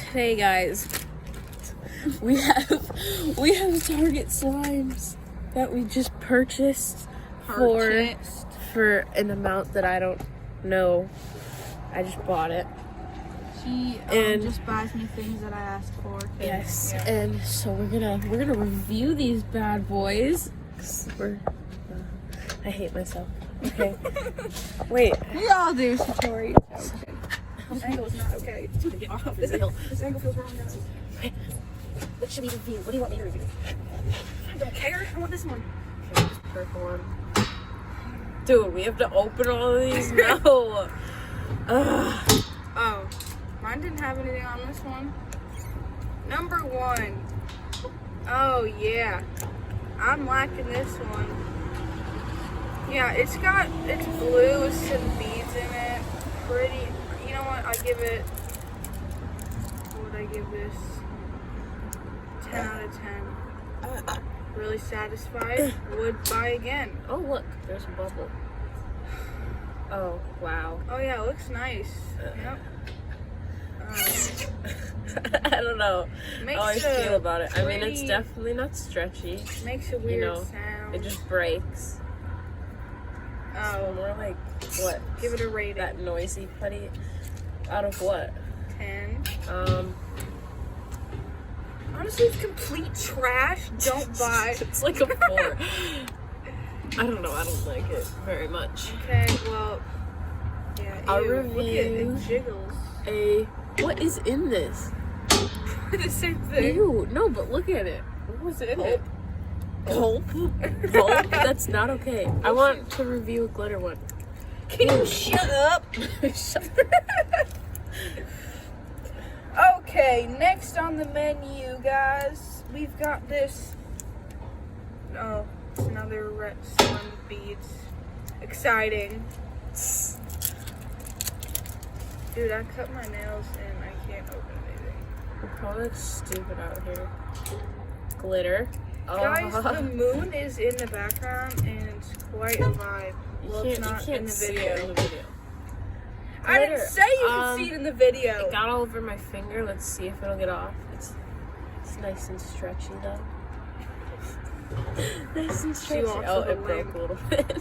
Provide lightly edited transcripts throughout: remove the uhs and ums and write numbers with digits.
Today, guys, we have Target slimes that we just purchased for an amount that I don't know. I just bought it. She just buys me things that I asked for. Yes, yeah. And so we're gonna review these bad boys. 'Cause I hate myself. Okay. Wait. We all do, Satori. Okay. This angle is not okay. Get off this hill. This angle feels wrong, guys. What should we review? What do you want me to review? I don't care. I want this one. Okay, this purple one. Dude, we have to open all of these? No. Oh, mine didn't have anything on this one. Number 1. Oh, yeah. I'm liking this one. Yeah, it's blue with some beads in it. Pretty. You know what? What would I give this? 10 out of 10. Really satisfied. Would buy again. Oh, look. There's a bubble. Oh, wow. Oh, yeah. It looks nice. Yep. I don't know how I feel about it. I mean, it's definitely not stretchy. Makes a weird sound. It just breaks. Oh. So more like, what? Give it a rating. That noisy putty. Out of what? 10. Honestly, it's complete trash. Don't buy. It's like a 4. I don't know. I don't like it very much. Okay, well, yeah. I'll Look at review it jiggles. What is in this? The same thing. Ew, no, but look at it. What's in it? Pulp? Pulp? That's not okay. I want to review a glitter one. Can you shut up? Okay, next on the menu, guys, we've got this. Oh, it's another red slime beads. Exciting. Dude, I cut my nails and I can't open anything. We're probably look stupid out here. Glitter. Guys, the moon is in the background and it's quite a vibe. Well, it's not in the video. I didn't say you could see it in the video. It got all over my finger. Let's see if it'll get off. It's nice and stretchy though. Nice and stretchy. Oh, it broke a little bit.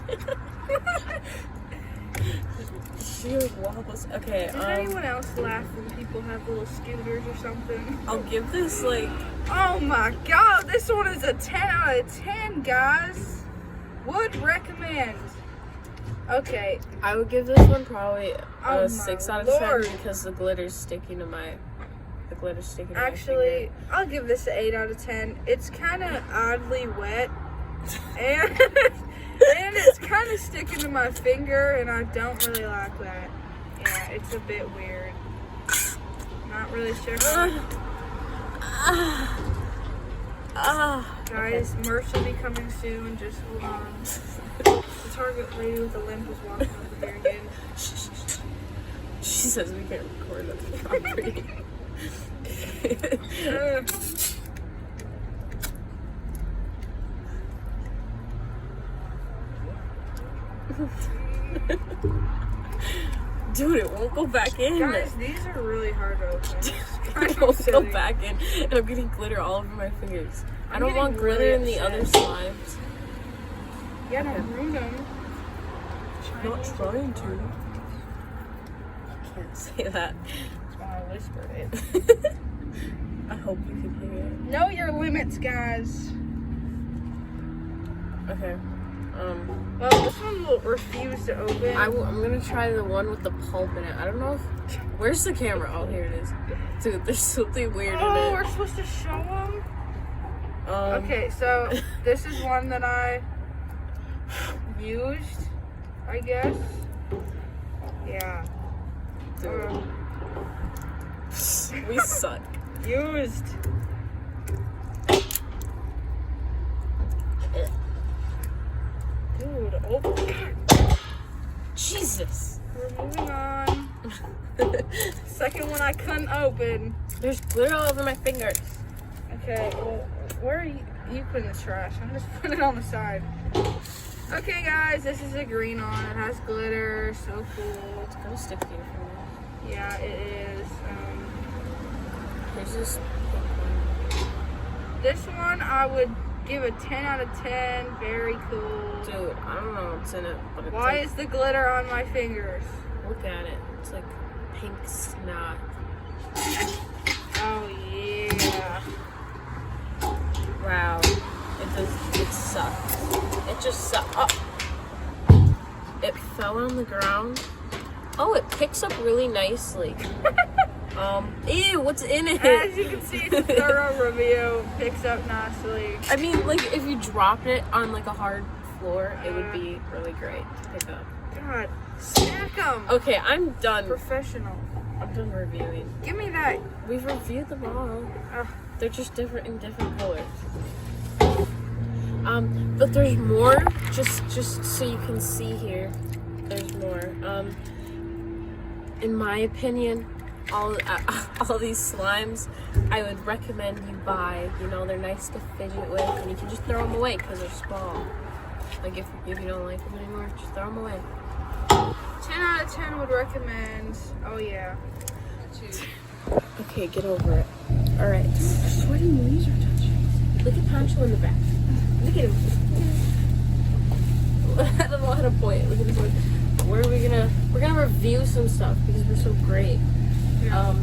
She like wobbles. Okay. Does anyone else laugh when people have little scooters or something? I'll give this like. Oh my god, this one is a 10 out of 10, guys. Would recommend. Okay. I would give this one probably a 6 out of 10 because the glitter's sticking to my. Actually, I'll give this an 8 out of 10. It's kind of oddly wet, and it's kind of sticking to my finger, and I don't really like that. Yeah, it's a bit weird. Not really sure. Guys, merch will be coming soon. Just hold on. The Target lady with the limp is walking over here again. She says we can't record on the property. Dude, it won't go back in. Guys, these are really hard to open. It won't go back in. And I'm getting glitter all over my fingers. I don't want glitter in the other slimes. Yeah, don't ruin them. I'm not trying to. I can't say that. That's why I whispered it. I hope you can hear it. Know your limits, guys. Okay. Well, this one will refuse to open. I'm gonna try the one with the pulp in it. I don't know if. Where's the camera? Oh, here it is. Dude, there's something weird in it. Oh, we're supposed to show them? Okay, so this is one that I used, I guess. Yeah. Dude. We suck. Used. Dude, oh Jesus. We're moving on. Second one I couldn't open. There's glitter all over my fingers. Okay, well, where are you putting the trash? I'm just putting it on the side. Okay, guys, this is a green one. It has glitter. So cool. It's gonna stick to your finger. Yeah, it is. There's this. This one I would give a 10 out of 10. Very cool. Dude, I don't know what's in it, but it's Why like, is the glitter on my fingers? look at it. It's like pink snot. Oh yeah. Wow. It sucks. It just sucks. Oh. It fell on the ground. Oh, it picks up really nicely. Ew, what's in it? As you can see, it's a thorough review. Picks up nicely. I mean, like, if you dropped it on, like, a hard floor, it would be really great to pick up. God, stack them. Okay, I'm done. Professional. I'm done reviewing. Give me that. We've reviewed them all. They're just different in different colors. But there's more, just so you can see here. There's more. In my opinion, all these slimes, I would recommend you buy. You know, they're nice to fidget with, and you can just throw them away because they're small. Like, if you don't like them anymore, just throw them away. 10 out of 10 would recommend. Oh yeah. 2. Okay, get over it. All right. Sweaty knees are touching. Look at Pancho in the back. Look at him. I don't know how to point. Look at this one. Where are we gonna? We're gonna review some stuff because we're so great. Yeah.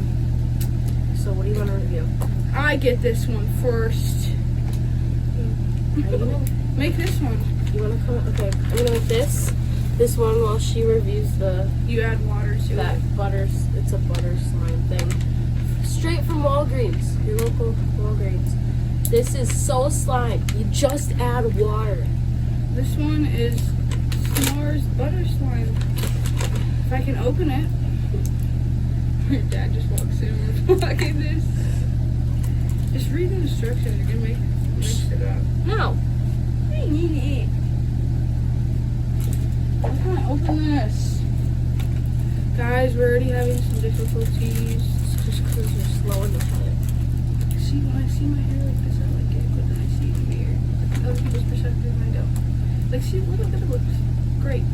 So what do you want to review? I get this one first. Are you gonna Make this one. You wanna come? Okay, I'm gonna make this one while she reviews You add water to that it. butters. It's a butter slime thing, straight from Walgreens, your local Walgreens. This is so slime. You just add water. This one is S'mores butter slime. If I can open it. Your dad just walks in with fucking this. Just read the instructions. You're gonna mix it up. No. How can I open this? Guys, we're already having some difficulties. It's just because you're slow in the head. See, when I see my hair like this, I like it, but then I see it weird. Other people's perspective, I don't. Like, see, look at it looks great.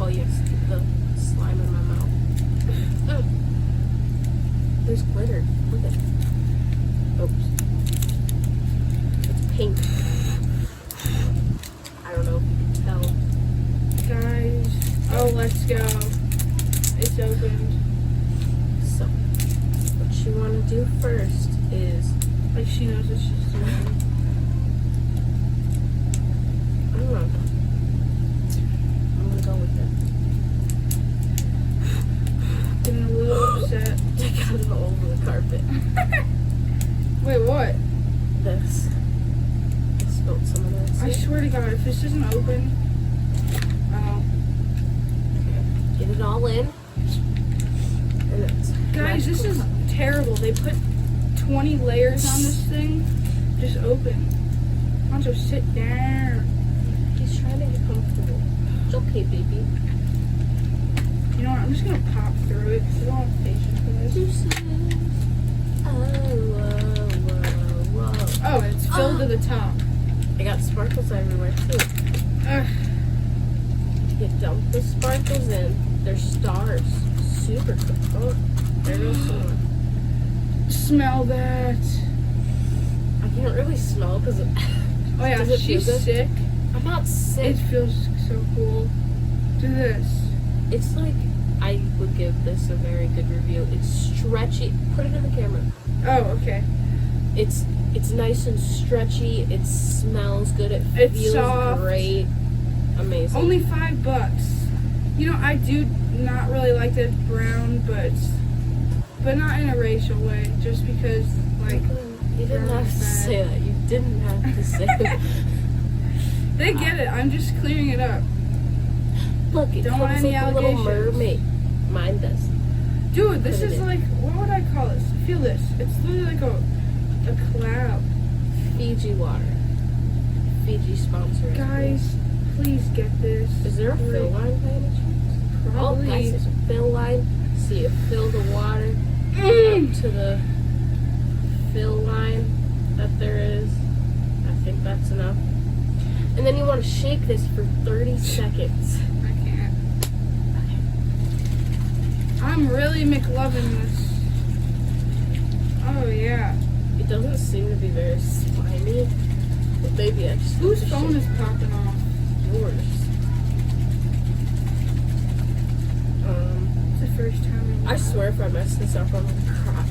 Oh yes, the slime in my mouth. Oh. There's glitter. Look at it. Oops. It's pink. I don't know if you can tell. Guys, oh, let's go. It's opened. So, what you want to do first is, Like, she knows what she's doing. I don't know. I'm gonna go with it. Getting a little upset. Take out it all over the carpet. Wait, what? This. I spilled some of this. I swear to God, if this doesn't open, oh. Get it all in. And it's Guys, this is terrible. They put 20 layers on this thing. Just open. Poncho, sit down. He's trying to get comfortable. It's okay, baby. You know what? I'm just gonna pop through it because I don't have patience for this. Whoa. Oh, it's filled to the top. I got sparkles everywhere too. Ugh. You dump the sparkles in. They're stars. Super cool. Oh, there goes someone. Smell that. I can't really smell because Oh yeah, Does it she's feel good? sick. I'm not sick. It feels so cool. Do this. It's like, I would give this a very good review. It's stretchy. Put it in the camera. Oh, okay. It's nice and stretchy. It smells good. It It's feels soft. great. Amazing. Only $5. You know, I do not really like the brown, but not in a racial way. Just because, like, you didn't have to say that. You didn't have to say that. they get it. I'm just clearing it up. Look, it Don't want comes any like a little allegations. mermaid. Mine does. Dude, this Put it is in. like, what would I call this? Feel this. It's literally like a cloud. Fiji water. Fiji sponsor. Guys, please get this. Is there a fill line by any chance? Oh, Probably. guys, there's a fill line. See it fill the water up to the fill line that there is. I think that's enough. And then you want to shake this for 30 seconds. I can't. I'm really McLovin' this. very slimy. But maybe I just... Whose phone is popping off? Yours. It's the first time. I swear if I mess this up, I'm gonna cry.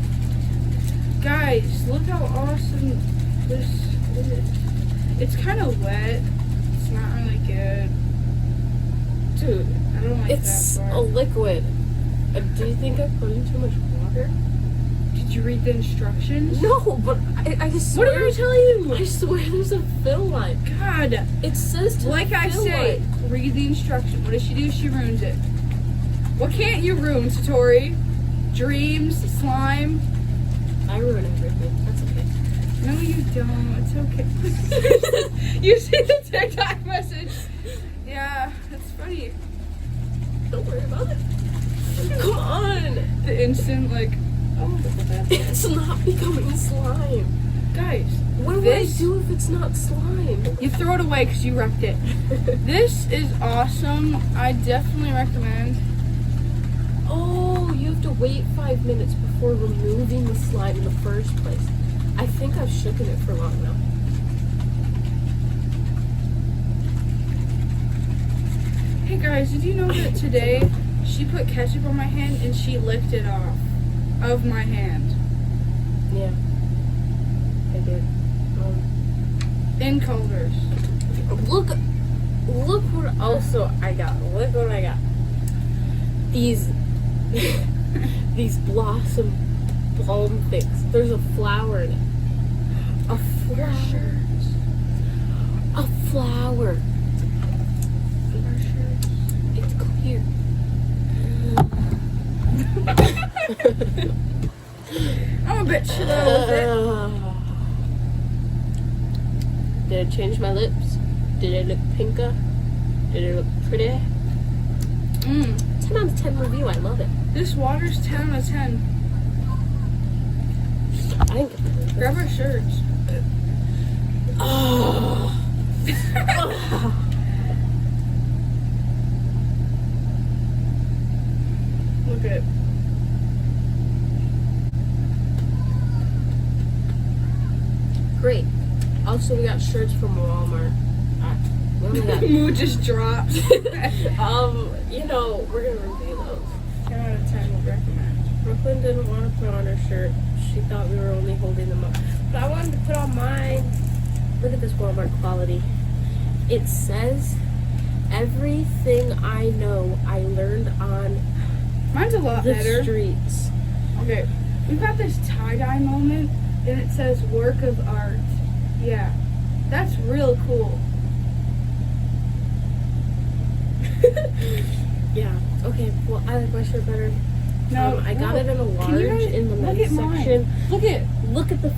Guys, look how awesome this is. It's kind of wet. It's not really good. Dude, I don't like it's that a part. liquid. Do you think I put in too much water? Did you read the instructions? No, but I just swear. What did I tell you? I swear there's a fill line. God. It says to Like I fill say, line. read the instruction. What does she do? She ruins it. What can't you ruin, Satori? Dreams, slime. I ruin everything. That's okay. No, you don't. It's okay. You see the TikTok message? Yeah, that's funny. Don't worry about it. Come on. The instant, like, oh, look at that. It's not becoming slime. Guys, What do I do if it's not slime? you throw it away because you wrecked it. This is awesome. I definitely recommend. Oh, you have to wait 5 minutes before removing the slime in the first place. I think I've shooken it for long enough. Hey guys, did you know that today she put ketchup on my hand and she licked it off of my hand? Yeah, I did. In colors. Look what also I got. Look what I got. These these blossom balm things. There's a flower in it. A flower. A flower. It's clear. I'm a bit slow with it. Did it change my lips? Did it look pinker? Did it look pretty? 10 out of 10 review. I love it. This water's 10 out of 10. I didn't get that. Grab our shirts. Oh. Look at it. Great. Also, we got shirts from Walmart. We only got Mood just dropped. you know, we're gonna review those. 10 out of 10 would recommend. Brooklyn didn't want to put on her shirt. She thought we were only holding them up. But I wanted to put on mine. Look at this Walmart quality. It says, everything I know I learned on Mine's a lot the better. streets. Okay, we've got this tie-dye moment, and it says work of art. Yeah, that's real cool. Yeah. Okay. Well, I like my shirt better. No, I got no. it in a Can you large guys in the look men's at mine? section. Look at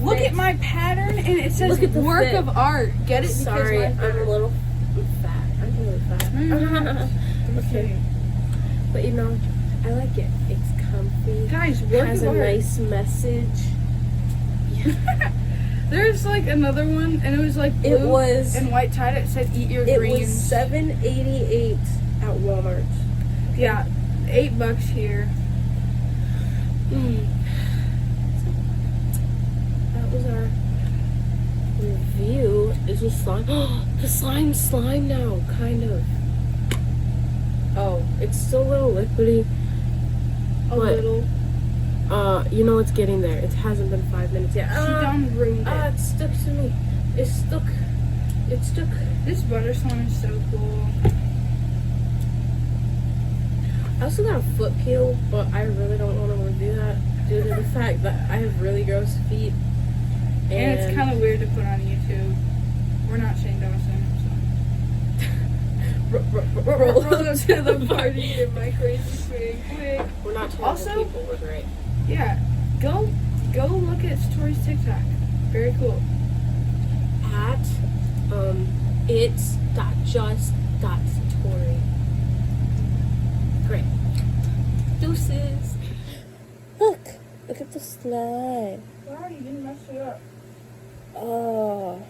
Look at my pattern, and it says Look at the work fit. of art. Get it? Sorry, because I'm a little fat. I'm a little fat. Okay. But you know, I like it. It's comfy. Guys, It work has of a art. nice message. There's like another one, and it was like blue It was and white tied. It said "Eat your it dreams." was $7.88 at Walmart. Yeah, $8 here. That was our review. Is the slime? The slime's slime now, kind of. Oh, it's still a little liquidy. A What? little. You know it's getting there. It hasn't been 5 minutes yet. She done ruined it. It stuck to me. It stuck. It stuck. This butter slime is so cool. I also got a foot peel, but I really don't want to review that due to the fact that I have really gross feet. And it's kind of weird to put on YouTube. We're not Shane Dawson, so. Roll up to the party in my crazy swing. Quick. We're not telling Also- people we're great. Yeah, go look at Satori's TikTok. Very cool. At it's.just.satori. Great. Deuces. Look at the slime. Wow, you didn't mess it up. Oh.